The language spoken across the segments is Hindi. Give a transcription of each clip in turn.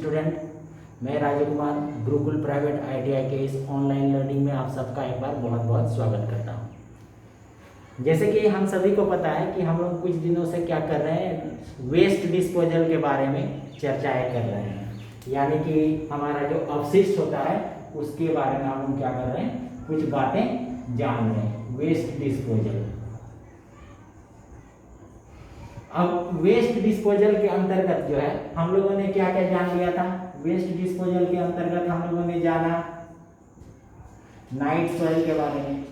स्टूडेंट, मैं राजू कुमार गुरुकुल प्राइवेट ITI के इस ऑनलाइन लर्निंग में आप सबका एक बार बहुत बहुत स्वागत करता हूं। जैसे कि हम सभी को पता है कि हम लोग कुछ दिनों से क्या कर रहे हैं, वेस्ट डिस्पोजल के बारे में चर्चाएं कर रहे हैं, यानी कि हमारा जो अपशिष्ट होता है उसके बारे में हम लोग क्या कर रहे हैं, कुछ बातें जान रहे हैं। वेस्ट डिस्पोजल, अब वेस्ट डिस्पोजल के अंतर्गत जो है हम लोगों ने क्या क्या जान लिया था। वेस्ट डिस्पोजल के अंतर्गत हम लोगों ने जाना नाइट सॉइल के बारे में,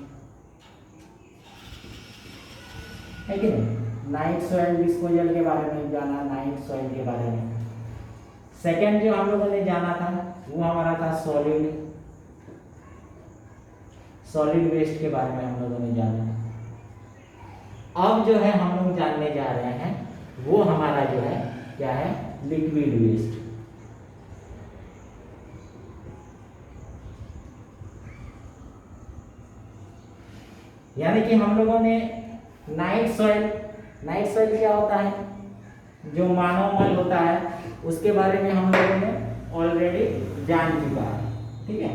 है कि नहीं। नाइट सॉइल डिस्पोजल के बारे में जाना, नाइट सॉइल के बारे में। सेकंड जो हम लोगों ने जाना था वो हमारा था सॉलिड वेस्ट के बारे में हम लोगों ने जाना। अब जो है हम लोग जानने जा रहे हैं वो हमारा जो है क्या है, लिक्विड वेस्ट। यानी कि हम लोगों ने नाइट सॉइल क्या होता है, जो मानव मल होता है उसके बारे में हम लोगों ने ऑलरेडी जान चुका है, ठीक है।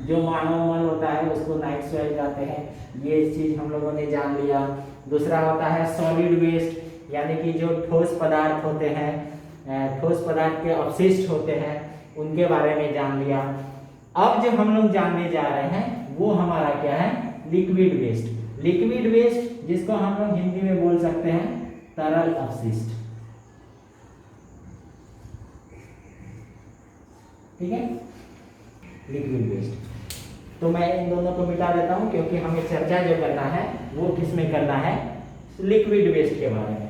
जो मानव मल होता है उसको नाइट सॉइल कहते हैं, ये चीज हम लोगों ने जान लिया। दूसरा होता है सॉलिड वेस्ट, यानी कि जो ठोस पदार्थ होते हैं, ठोस पदार्थ के अपशिष्ट होते हैं, उनके बारे में जान लिया। अब जो हम लोग जानने जा रहे हैं वो हमारा क्या है, लिक्विड वेस्ट। लिक्विड वेस्ट जिसको हम लोग हिंदी में बोल सकते हैं तरल अपशिष्ट, ठीक है, लिक्विड वेस्ट। तो मैं इन दोनों को मिटा देता हूं क्योंकि हमें चर्चा जो करना है वो किस में करना है, लिक्विड वेस्ट के बारे में।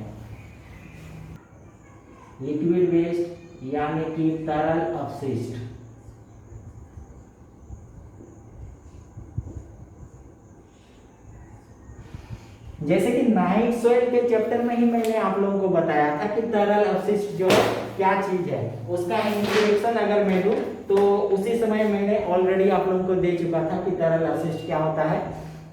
लिक्विड वेस्ट यानी कि तरल अपशिष्ट। जैसे कि नाइट सॉइल के चैप्टर में ही मैंने आप लोगों को बताया था कि तरल अपशिष्ट जो क्या चीज है, उसका इंट्रोडक्शन अगर मैं दूं तो उसी समय मैंने ऑलरेडी आप लोगों को दे चुका था कि तरल अपशिष्ट क्या होता है।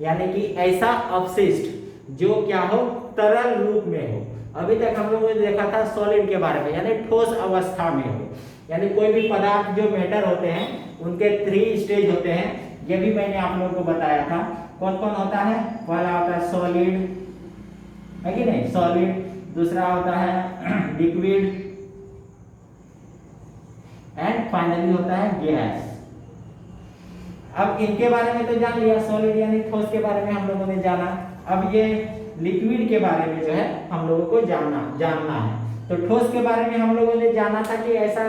यानी कि ऐसा अपशिष्ट जो क्या हो, तरल रूप में हो। अभी तक हम लोगों ने देखा था सॉलिड के बारे में, यानी ठोस अवस्था में हो। यानी कोई भी पदार्थ जो मैटर होते हैं उनके 3 स्टेज होते हैं, ये भी मैंने आप लोगों को बताया था। कौन कौन होता है, पहला होता है सॉलिड, है कि नहीं, सॉलिड। दूसरा होता है लिक्विड एंड फाइनली होता है गैस। अब इनके बारे में तो जान लिया, सॉलिड यानी ठोस के बारे में हम लोगों ने जाना। अब ये लिक्विड के बारे में जो है हम लोगों को जानना है। तो ठोस के बारे में हम लोगों ने जाना था कि ऐसा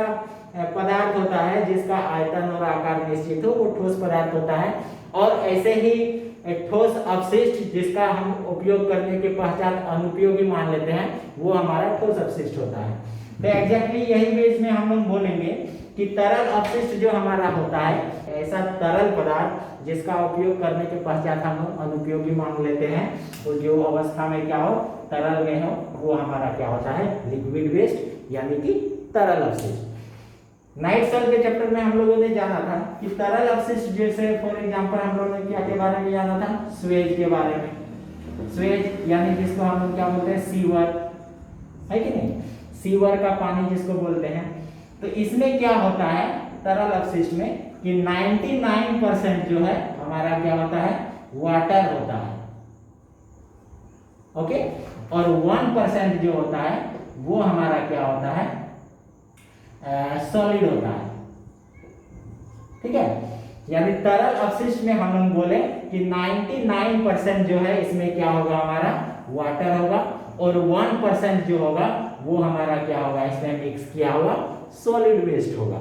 पदार्थ होता है जिसका आयतन और आकार निश्चित हो, वो ठोस पदार्थ होता है। और ऐसे ही ठोस अपशिष्ट जिसका हम उपयोग करने के पश्चात अनुपयोगी मान लेते हैं, वो हमारा ठोस अपशिष्ट होता है। तो एग्जैक्टली यही बेस में हम लोग बोलेंगे कि तरल अपशिष्ट जो हमारा होता है, ऐसा तरल पदार्थ जिसका उपयोग करने के पश्चात हम लोग अनुपयोगी मान लेते हैं, तो जो अवस्था में क्या हो, तरल में हो, वो हमारा क्या होता है, लिक्विड वेस्ट यानी कि तरल अपशिष्ट। नाइट सॉइल के चैप्टर में हम लोगों ने जाना था कि तरल अपशिष्ट, जैसे फॉर एग्जांपल हम लोगों ने क्या के बारे में जाना था, स्वेज के बारे में। स्वेज यानी जिसको हम लोग क्या बोलते हैं, सीवर, है कि नहीं, सीवर का पानी जिसको बोलते हैं। तो इसमें क्या होता है तरल अपशिष्ट में कि 99% जो है हमारा क्या होता है, वाटर होता है, ओके। और 1% जो होता है वो हमारा क्या होता है, सॉलिड होता है, ठीक है। यानी तरल अपशिष्ट में हम लोग बोले कि 99% जो है इसमें क्या होगा, हमारा वाटर होगा, और 1% जो होगा वो हमारा क्या होगा, इसमें मिक्स किया हुआ सॉलिड वेस्ट होगा।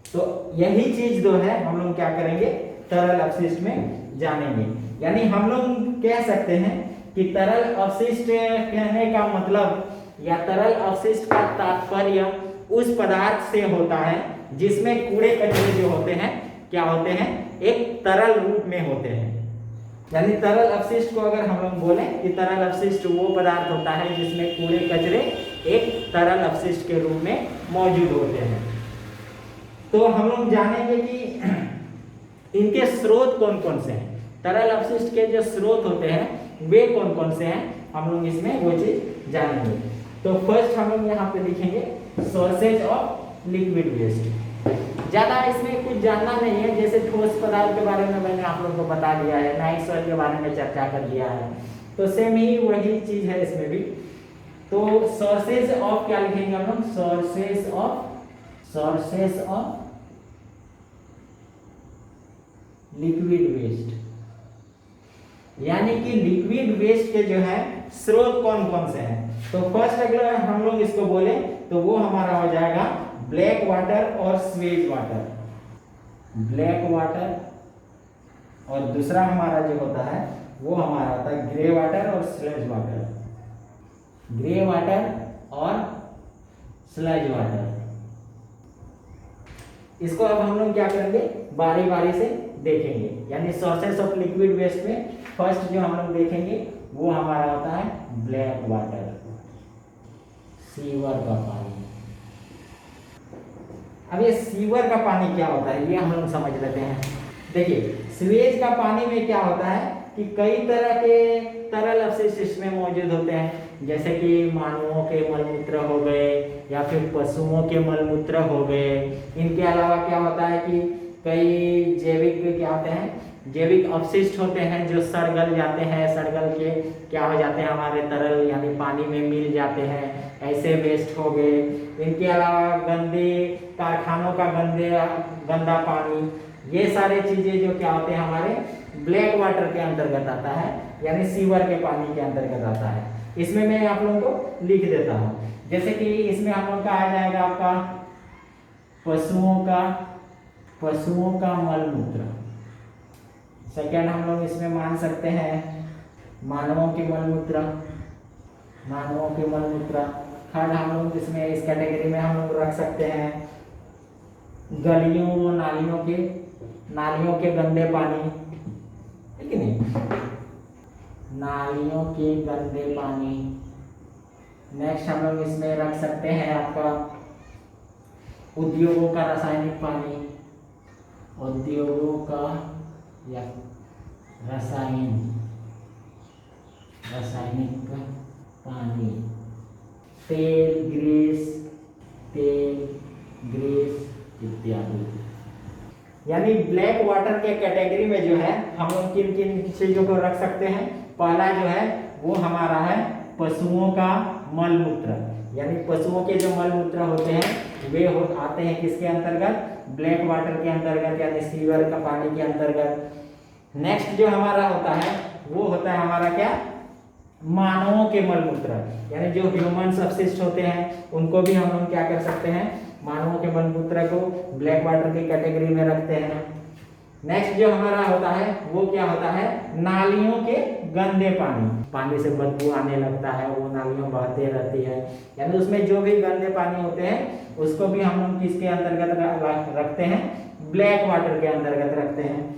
तो यही चीज जो है हम लोग क्या करेंगे, तरल अपशिष्ट में जानेंगे। यानी हम लोग कह सकते हैं कि तरल अपशिष्ट कहने का मतलब या तरल अपशिष्ट का तात्पर्य उस पदार्थ से होता है जिसमें कूड़े कचरे जो होते हैं क्या होते हैं, एक तरल रूप में होते हैं। यानी तरल अपशिष्ट को अगर हम लोग बोले कि तरल अपशिष्ट वो पदार्थ होता है जिसमें कूड़े कचरे एक तरल अपशिष्ट के रूप में मौजूद होते हैं। तो हम लोग जानेंगे कि इनके स्रोत कौन कौन से हैं, तरल अपशिष्ट के जो स्रोत होते हैं वे कौन कौन से हैं, हम लोग इसमें वो चीज जानेंगे। तो फर्स्ट हम लोग यहाँ पे लिखेंगे सोर्सेज ऑफ लिक्विड वेस्ट। ज़्यादा इसमें कुछ जानना नहीं है, जैसे ठोस पदार्थ के बारे में मैंने आप लोगों को बता दिया है, नाइट सॉइल के बारे में चर्चा कर दिया है, तो सेम ही वही चीज़ है इसमें भी। तो सोर्सेज ऑफ क्या लिखेंगे हम लोग, सोर्सेज ऑफ लिक्विड वेस्ट, यानी कि लिक्विड वेस्ट के जो है स्रोत कौन कौन से हैं। तो फर्स्ट अगर हम लोग इसको बोले तो वो हमारा हो जाएगा ब्लैक वाटर और स्वेज वाटर, ब्लैक वाटर, और दूसरा हमारा जो होता है वो हमारा होता है ग्रे वाटर और स्लज वाटर, ग्रे वाटर और स्लज वाटर। इसको अब हम लोग क्या करेंगे, बारी बारी से देखेंगे। यानी सोर्सेस ऑफ लिक्विड वेस्ट में फर्स्ट जो हम लोग देखेंगे वो हमारा होता है ब्लैक वाटर, सीवर का पानी। अब ये सीवर का पानी क्या होता है ये हम लोग समझ लेते हैं। देखिए, सीवेज का पानी में क्या होता है कि कई तरह के तरल अवशिष्ट इसमें मौजूद होते हैं, जैसे कि मानवों के मलमूत्र हो गए या फिर पशुओं के मलमूत्र हो गए। इनके अलावा क्या होता है कि कई जैविक क्या होते हैं, जैविक अवशिष्ट होते हैं जो सड़गल जाते हैं, सड़गल के क्या हो जाते हैं हमारे तरल यानी पानी में मिल जाते हैं, ऐसे वेस्ट हो गए। इनके अलावा गंदे कारखानों का गंदा पानी, ये सारे चीजें जो क्या होते हैं हमारे ब्लैक वाटर के अंतर्गत आता है, यानी सीवर के पानी के अंतर्गत आता है। इसमें मैं आप लोगों को लिख देता हूँ, जैसे कि इसमें हम लोग का आ जाएगा आपका पशुओं का मलमूत्र। सेकेंड हम लोग इसमें मान सकते हैं मानवों के मलमूत्र, थर्ड हम लोग इसमें इस कैटेगरी में हम लोग रख सकते हैं गलियों नालियों के गंदे पानी, है कि नहीं, नालियों के गंदे पानी। नेक्स्ट हम लोग इसमें रख सकते हैं आपका उद्योगों का रासायनिक पानी, उद्योगों का या रासायनिक पानी, तेल ग्रीस इत्यादि। यानी ब्लैक वाटर के कैटेगरी में जो है हम लोग किन किन चीजों को रख सकते हैं। पहला जो है वो हमारा है पशुओं का मलमूत्र, यानी पशुओं के जो मलमूत्र होते हैं वे आते हैं किसके अंतर्गत, ब्लैक वाटर के अंतर्गत, यानी सीवर का पानी के अंतर्गत। नेक्स्ट जो हमारा होता है वो होता है हमारा क्या, मानवों के मलमूत्र, यानी जो ह्यूमन अपशिष्ट होते हैं उनको भी हम लोग क्या कर सकते हैं, मानवों के मलमूत्र को ब्लैक वाटर की कैटेगरी में रखते हैं। नेक्स्ट जो हमारा होता है वो क्या होता है, नालियों के गंदे पानी से बदबू आने लगता है, वो नालियों बहते रहती है, यानी उसमें जो भी गंदे पानी होते हैं उसको भी हम लोग किसके अंतर्गत रखते हैं, ब्लैक वाटर के अंतर्गत रखते हैं।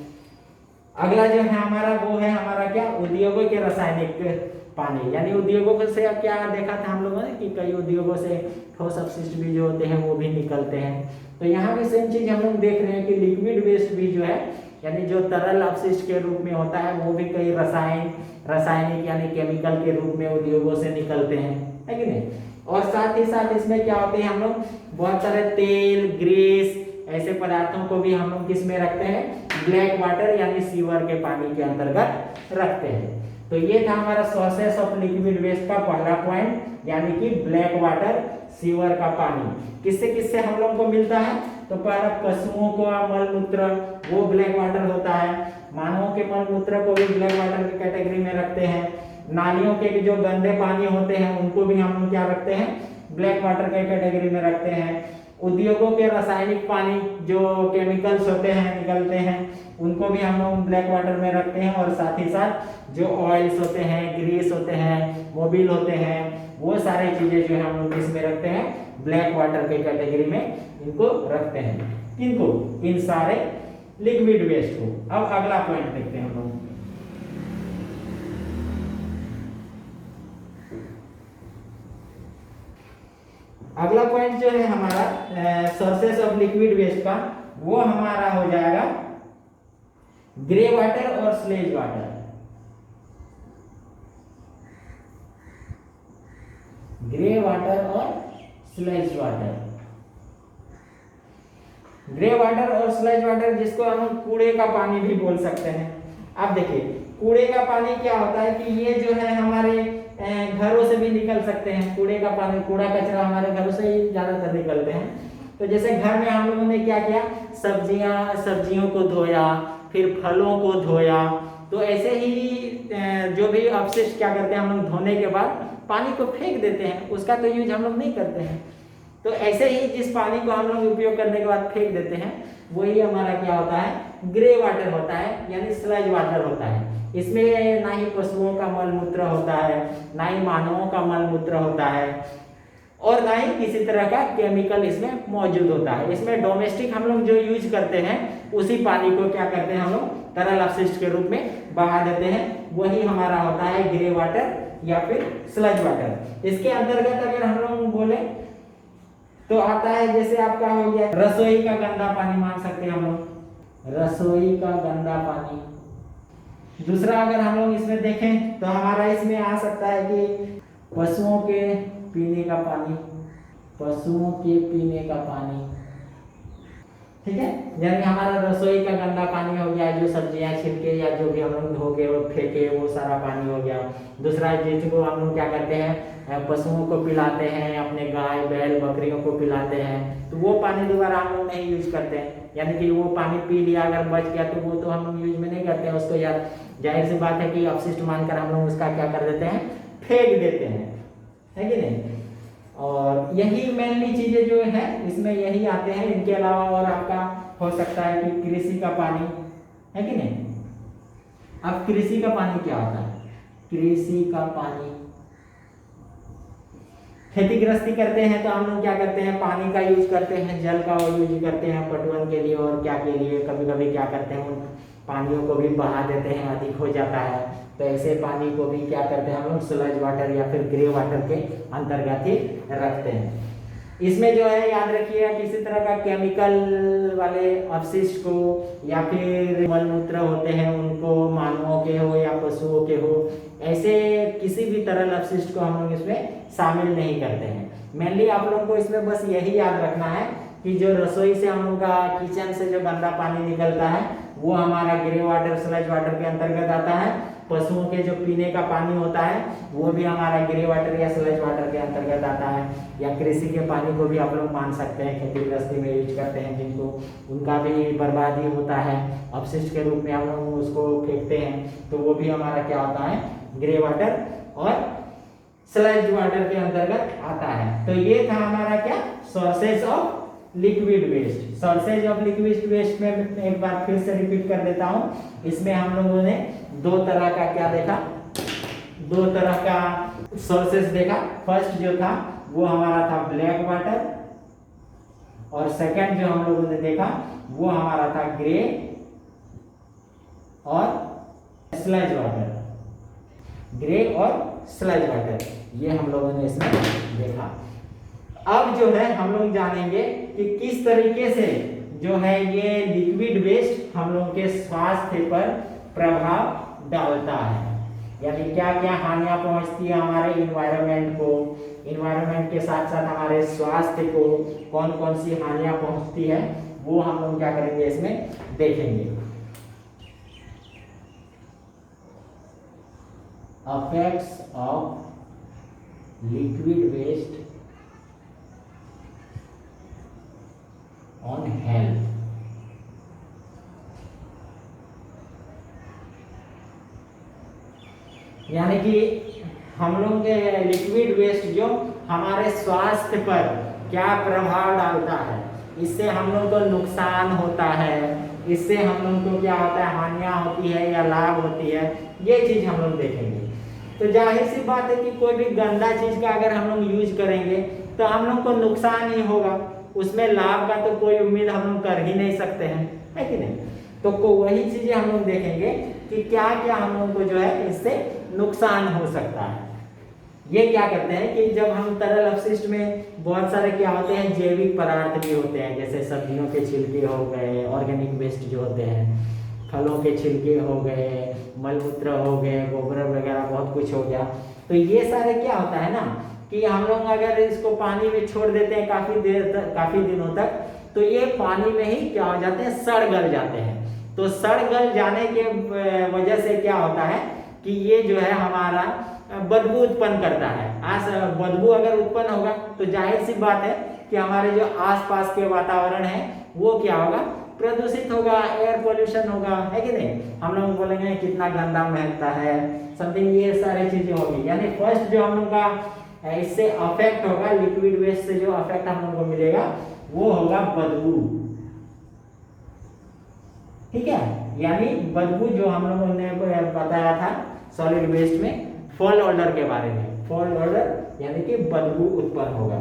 अगला जो है हमारा वो है हमारा क्या, उद्योगों के रासायनिक पानी, यानी उद्योगों से अब क्या देखा था हम लोगों ने कि कई उद्योगों से ठोस अपशिष्ट भी जो होते हैं वो भी निकलते हैं। तो यहाँ भी सेम चीज हम लोग देख रहे हैं कि लिक्विड वेस्ट भी जो है यानी जो तरल अपशिष्ट के रूप में होता है वो भी कई रासायनिक यानी केमिकल के रूप में उद्योगों से निकलते हैं, है कि नहीं। और साथ ही साथ इसमें क्या होते हैं, हम लोग बहुत सारे तेल ग्रीस ऐसे पदार्थों को भी हम लोग किस में रखते हैं, ब्लैक वाटर यानी सीवर के पानी के अंतर्गत रखते हैं। तो ये था हमारा सोर्सेस ऑफ लिक्विड वेस्ट का पहला पॉइंट, यानी कि ब्लैक वाटर सीवर का पानी किससे हम लोग को मिलता है। तो पहला पशुओं का मलमूत्र वो ब्लैक वाटर होता है, मानवों के मलमूत्र को भी ब्लैक वाटर की कैटेगरी में रखते हैं, नालियों के जो गंदे पानी होते हैं उनको भी हम लोग क्या रखते हैं, ब्लैक वाटर के कैटेगरी में रखते हैं। उद्योगों के रासायनिक पानी जो केमिकल्स होते हैं निकलते हैं उनको भी हम लोग ब्लैक वाटर में रखते हैं। और साथ ही साथ जो ऑयल्स होते हैं, ग्रीस होते हैं, मोबिल होते हैं, वो सारी चीजें जो है हम लोग किस में रखते हैं, ब्लैक वाटर के कैटेगरी में इनको रखते हैं। किनको, इन सारे लिक्विड वेस्ट को। अब अगला पॉइंट देखते हैं हम लोग। अगला पॉइंट जो है हमारा सोर्सेस ऑफ लिक्विड वेस्ट का, वो हमारा हो जाएगा ग्रे वाटर और स्लेज वाटर। ग्रे वाटर और स्लेज वाटर। ग्रे वाटर और स्लज वाटर जिसको हम कूड़े का पानी भी बोल सकते हैं। अब देखिए कूड़े का पानी क्या होता है कि ये जो है हमारे घरों से भी निकल सकते हैं। कूड़े का पानी, कूड़ा कचरा हमारे घरों से ही ज्यादातर निकलते हैं। तो जैसे घर में हम लोगों ने क्या किया, सब्जियों को धोया, फिर फलों को धोया, तो ऐसे ही जो भी अपशिष्ट क्या करते हैं हम लोग धोने के बाद पानी को फेंक देते हैं, उसका तो यूज हम लोग नहीं करते हैं। तो ऐसे ही जिस पानी को हम लोग उपयोग करने के बाद फेंक देते हैं वही हमारा क्या होता है, ग्रे वाटर होता है, यानी स्लज वाटर होता है। इसमें ना ही पशुओं का मल मूत्र होता है, ना ही मानवों का मल मूत्र होता है, और ना ही किसी तरह का केमिकल इसमें मौजूद होता है। इसमें डोमेस्टिक हम लोग जो यूज करते हैं उसी पानी को क्या करते हैं हम लोग तरल अपशिष्ट के रूप में बहा देते हैं, वही हमारा होता है ग्रे वाटर या फिर स्लज वाटर। इसके अंतर्गत अगर हम लोग बोले तो आता है जैसे आपका हो गया रसोई का गंदा पानी, मान सकते हैं हम लोग रसोई का गंदा पानी। दूसरा अगर हम लोग इसमें देखें तो हमारा इसमें आ सकता है कि पशुओं के पीने का पानी, पशुओं के पीने का पानी, ठीक है, यानी हमारा रसोई का गंदा पानी हो गया, जो सब्जियां छिलके या जो भी हम लोग धो के और फेंके वो सारा पानी हो गया। दूसरा जिसको हम लोग क्या करते हैं पशुओं को पिलाते हैं, अपने गाय बैल बकरियों को पिलाते हैं, तो वो पानी दोबारा हम लोग नहीं यूज करते हैं, यानी कि वो पानी पी लिया अगर बच गया तो वो तो हम लोग यूज में नहीं करते हैं उसको, यार जाहिर सी बात है कि अपशिष्ट मानकर हम लोग उसका क्या कर देते हैं, फेंक देते हैं, है कि नहीं। और यही मेनली चीजें जो है इसमें यही आते हैं। इनके अलावा और आपका हो सकता है कि कृषि का पानी, है कि नहीं। अब कृषि का पानी क्या होता है, कृषि का पानी, खेती गृहस्थी करते हैं तो हम लोग क्या करते हैं पानी का यूज करते हैं, जल का यूज करते हैं पटवन के लिए और क्या के लिए, कभी कभी क्या करते हैं उन पानियों को भी बहा देते हैं, अधिक हो जाता है तो ऐसे पानी को भी क्या करते हैं हम लोग स्लज वाटर या फिर ग्रे वाटर के अंतर्गत ही रखते हैं। इसमें जो है याद रखिए किसी तरह का केमिकल वाले अपशिष्ट को या फिर मलमूत्र होते हैं उनको, मानवों के हो या पशुओं के हो, ऐसे किसी भी तरल अपशिष्ट को हम लोग इसमें शामिल नहीं करते हैं। मेनली आप लोगों को इसमें बस यही याद रखना है कि जो रसोई से हम लोग का किचन से जो गंदा पानी निकलता है वो हमारा ग्रे वाटर स्लज वाटर के अंतर्गत आता है। पशुओं के जो पीने का पानी होता है वो भी हमारा ग्रे वाटर या स्लज वाटर के अंतर्गत आता है। या कृषि के पानी को भी आप लोग मान सकते हैं, खेती गृहस्थी में यूज करते हैं जिनको, उनका भी बर्बादी होता है, अपशिष्ट के रूप में हम लोग उसको फेंकते हैं, तो वो भी हमारा क्या होता है ग्रे वाटर और स्लज वाटर के अंतर्गत आता है। तो ये था हमारा क्या sources of liquid waste. Sources of liquid waste में एक बार फिर से रिपीट कर देता हूं। इसमें हम लोगों ने दो तरह का क्या देखा, दो तरह का सोर्सेज देखा। फर्स्ट जो था वो हमारा था ब्लैक वाटर और सेकंड जो हम लोगों ने देखा वो हमारा था ग्रे और स्लज वाटर, ग्रे और स्लज वाटर, ये हम लोगों ने इसमें देखा। अब जो है हम लोग जानेंगे कि किस तरीके से जो है ये लिक्विड वेस्ट हम लोग के स्वास्थ्य पर प्रभाव डालता है, यानी क्या क्या हानियां पहुंचती है हमारे इन्वायरमेंट को, इन्वायरमेंट के साथ साथ हमारे स्वास्थ्य को कौन कौन सी हानियां पहुंचती है वो हम लोग क्या करेंगे इसमें देखेंगे। Effects of liquid waste on health। यानी कि हम लोग के लिक्विड वेस्ट जो हमारे स्वास्थ्य पर क्या प्रभाव डालता है, इससे हम लोग को नुकसान होता है, इससे हम लोग को क्या होता है हानियां होती है या लाभ होती है, ये चीज हम लोग देखेंगे। तो जाहिर सी बात है कि कोई भी गंदा चीज का अगर हम लोग यूज करेंगे तो हम लोग को नुकसान ही होगा, उसमें लाभ का तो कोई उम्मीद हम लोग कर ही नहीं सकते हैं, है कि नहीं। तो वही चीजें हम लोग देखेंगे कि क्या क्या हम लोग को जो है इससे नुकसान हो सकता है। ये क्या करते हैं कि जब हम तरल अपशिष्ट में बहुत सारे क्या होते हैं जैविक पदार्थ भी होते हैं, जैसे सब्जियों के छिलके हो गए, ऑर्गेनिक वेस्ट जो होते हैं, फलों के छिलके हो गए, मलमूत्र हो गए, गोबर वगैरह बहुत कुछ हो गया। तो ये सारे क्या होता है ना कि हम लोग अगर इसको पानी में छोड़ देते हैं काफी दिनों तक, तो ये पानी में ही क्या हो जाते हैं, सड़ गल जाते हैं। तो सड़ गल जाने के वजह से क्या होता है कि ये जो है हमारा बदबू उत्पन्न करता है। बदबू अगर उत्पन्न होगा तो जाहिर सी बात है कि हमारे जो आसपास के वातावरण है वो क्या होगा, प्रदूषित होगा, एयर पोल्यूशन होगा, है कि नहीं। हम लोग बोलेंगे कितना गंदा महकता है, समथिंग, ये सारी चीजें होगी। यानी फर्स्ट जो हम लोग का इससे अफेक्ट होगा, लिक्विड वेस्ट से जो अफेक्ट हम लोग को मिलेगा वो होगा बदबू। ठीक है, यानी बदबू जो हम लोगों ने बताया था सॉलिड वेस्ट में फॉल ऑर्डर के बारे में, फॉल ऑर्डर यानी कि बदबू उत्पन्न होगा।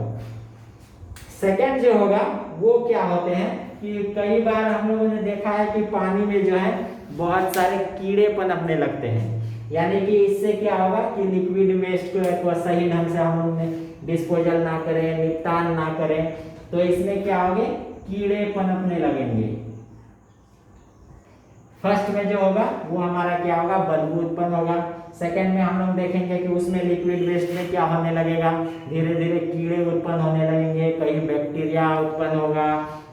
सेकंड जो होगा वो क्या होते हैं कि कई बार हम लोगों ने देखा है कि पानी में जो है बहुत सारे कीड़े पनपने लगते हैं। यानी कि इससे क्या होगा कि लिक्विड वेस्ट को सही ढंग से हम लोग ने डिस्पोजल ना करें, निपटान ना करें, तो इसमें क्या होंगे, कीड़े पनपने लगेंगे। फर्स्ट में जो होगा वो हमारा क्या होगा, बदबू उत्पन्न होगा। सेकंड में हम लोग देखेंगे कि उसमें लिक्विड वेस्ट में क्या होने लगेगा, धीरे धीरे कीड़े उत्पन्न होने लगेंगे, कई बैक्टीरिया उत्पन्न होगा।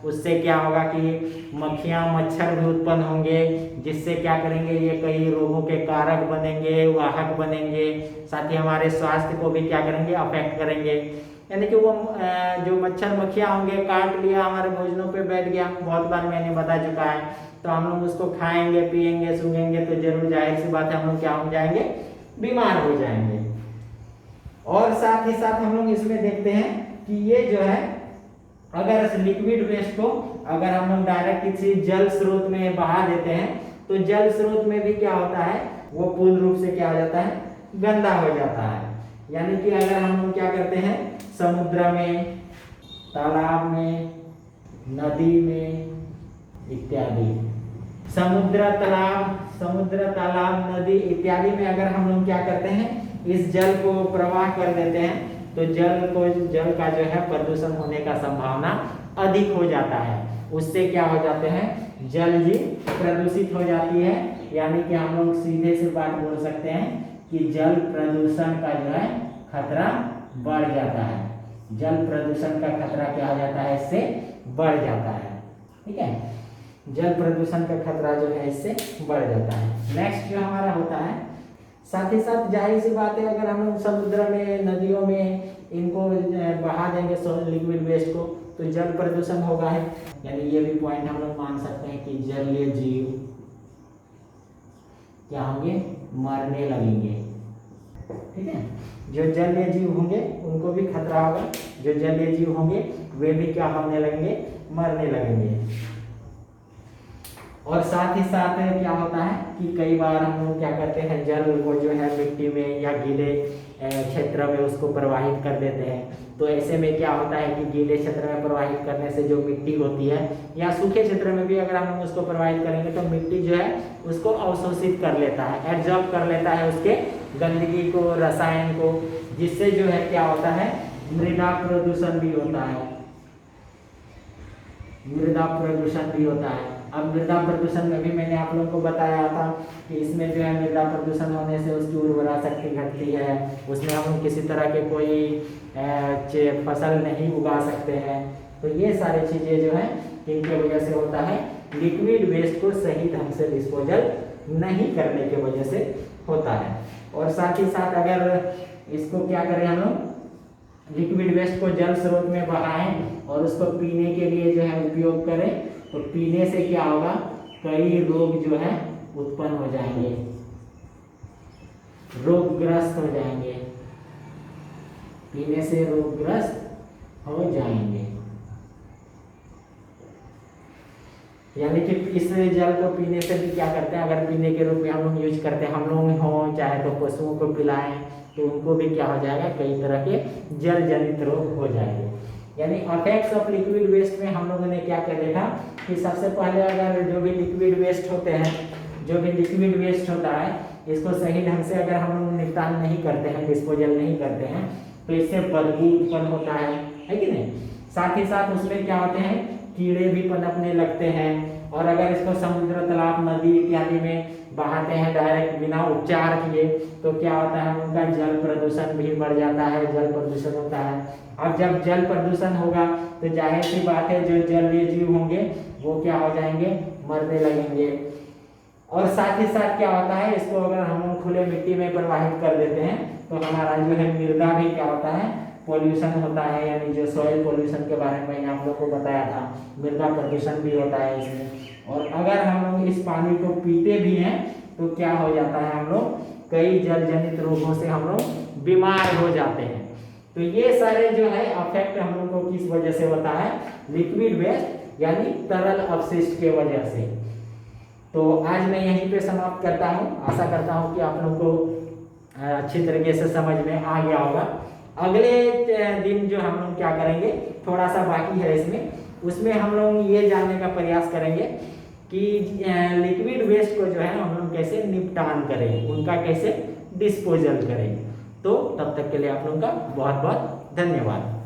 उससे क्या होगा कि मक्खियां, मच्छर भी उत्पन्न होंगे, जिससे क्या करेंगे, ये कई रोगों के कारक बनेंगे, वाहक बनेंगे, साथ ही हमारे स्वास्थ्य को भी क्या करेंगे, अफेक्ट करेंगे। यानी कि वो जो मच्छर मक्खियां होंगे, काट लिया, हमारे भोजनों पे बैठ गया, बहुत बार मैंने बता चुका है, तो हम लोग उसको खाएंगे, पिएंगे, सूंघेंगे, तो जरूर जाहिर सी बात है हम लोग क्या हो जाएंगे, बीमार हो जाएंगे। और साथ ही साथ हम लोग इसमें देखते हैं कि ये जो है अगर लिक्विड वेस्ट को अगर हम लोग डायरेक्ट किसी जल स्रोत में बहा देते हैं तो जल स्रोत में भी क्या होता है, वो पूर्ण रूप से क्या हो जाता है, गंदा हो जाता है। यानी कि अगर हम लोग क्या करते हैं, समुद्र में, तालाब में, नदी में इत्यादि, समुद्र तालाब, नदी इत्यादि में अगर हम लोग क्या करते हैं, इस जल को प्रवाह कर देते हैं तो जल का जो है प्रदूषण होने का संभावना अधिक हो जाता है। उससे क्या हो जाते हैं, जल जी प्रदूषित हो जाती है। यानी कि हम लोग सीधे से बात बोल सकते हैं कि जल प्रदूषण का जो है खतरा बढ़ जाता है। जल प्रदूषण का खतरा क्या हो जाता है, इससे बढ़ जाता है। ठीक है, जल प्रदूषण का खतरा जो है इससे बढ़ जाता है। नेक्स्ट जो हमारा होता है, साथ ही साथ जाहिर सी बात है अगर हम लोग समुद्र में, नदियों में इनको बहा देंगे लिक्विड वेस्ट को तो जल प्रदूषण होगा है। यानी ये भी पॉइंट हम लोग मान सकते हैं कि जलीय जीव क्या होंगे, मरने लगेंगे। ठीक है, जो जलीय जीव होंगे उनको भी खतरा होगा, जो जलीय जीव होंगे वे भी क्या होने लगेंगे, मरने लगेंगे। और साथ ही साथ क्या होता है कि कई बार हम लोग क्या करते हैं, जल को जो है मिट्टी में या गीले क्षेत्र में उसको प्रवाहित कर देते हैं। तो ऐसे में क्या होता है कि गीले क्षेत्र में प्रवाहित करने से जो मिट्टी होती है या सूखे क्षेत्र में भी अगर हम उसको प्रवाहित करेंगे तो मिट्टी जो है उसको अवशोषित कर लेता है, एब्जॉर्ब कर लेता है उसके गंदगी को, रसायन को, जिससे जो है क्या होता है, मृदा प्रदूषण भी होता है। मृदा प्रदूषण भी होता है। अब मृदा प्रदूषण में भी मैंने आप लोगों को बताया था कि इसमें जो है मृदा प्रदूषण होने से उसकी उर्वरा शक्ति घटती है, उसमें हम किसी तरह के कोई फसल नहीं उगा सकते हैं। तो ये सारी चीज़ें जो है इनके वजह से होता है, लिक्विड वेस्ट को सही ढंग से डिस्पोजल नहीं करने के वजह से होता है। और साथ ही साथ अगर इसको क्या करें, हम लोग लिक्विड वेस्ट को जल स्रोत में बहाएं और उसको पीने के लिए जो है उपयोग करें तो पीने से क्या होगा, कई रोग जो है उत्पन्न हो जाएंगे, रोगग्रस्त हो जाएंगे, पीने से रोगग्रस्त हो जाएंगे। यानी कि इस जल को पीने से भी क्या करते हैं, अगर पीने के रूप में हम लोग यूज करते हैं, हम लोग हों चाहे तो पशुओं को पिलाएं तो उनको भी क्या हो जाएगा, कई तरह के जल जनित रोग हो जाएंगे। यानी अफेक्ट्स ऑफ लिक्विड वेस्ट में हम लोगों ने क्या क्या देखा कि सबसे पहले अगर जो भी लिक्विड वेस्ट होते हैं, जो भी लिक्विड वेस्ट होता है, इसको सही ढंग से अगर हम लोग निपटान नहीं करते हैं, डिस्पोजल नहीं करते हैं तो इससे बदबू उत्पन्न होता है कि नहीं। साथ ही साथ उसमें क्या होते हैं, कीड़े भी पनपने लगते हैं और अगर इसको समुद्र, तालाब, नदी इत्यादि में बहाते हैं डायरेक्ट बिना उपचार किए तो क्या होता है, उनका जल प्रदूषण भी बढ़ जाता है, जल प्रदूषण होता है। अब जब जल प्रदूषण होगा तो जाहिर सी बात है जो जलीय जीव होंगे वो क्या हो जाएंगे, मरने लगेंगे। और साथ ही साथ क्या होता है, इसको अगर हम खुले मिट्टी में प्रवाहित कर देते हैं तो हमारा जो है मृदा भी क्या होता है, पोल्यूशन होता है, यानी जो सॉइल पोल्यूशन के बारे में मैंने आप लोग को बताया था, मृदा प्रदूषण भी होता है इसमें। और अगर हम लोग इस पानी को पीते भी हैं तो क्या हो जाता है, हम लोग कई जल जनित रोगों से हम लोग बीमार हो जाते हैं। तो ये सारे जो है अफेक्ट हम लोग को किस वजह से होता है, लिक्विड वेस्ट यानी तरल अपशिष्ट के वजह से। तो आज मैं यहीं पे समाप्त करता हूँ। आशा करता हूँ कि आप लोगों को अच्छी तरीके से समझ में आ गया होगा। अगले दिन जो हम लोग क्या करेंगे, थोड़ा सा बाकी है इसमें, उसमें हम लोग ये जानने का प्रयास करेंगे कि लिक्विड वेस्ट को जो है हम लोग कैसे निपटान करें, उनका कैसे डिस्पोजल करें। तो तब तक के लिए आप लोगों का बहुत बहुत धन्यवाद।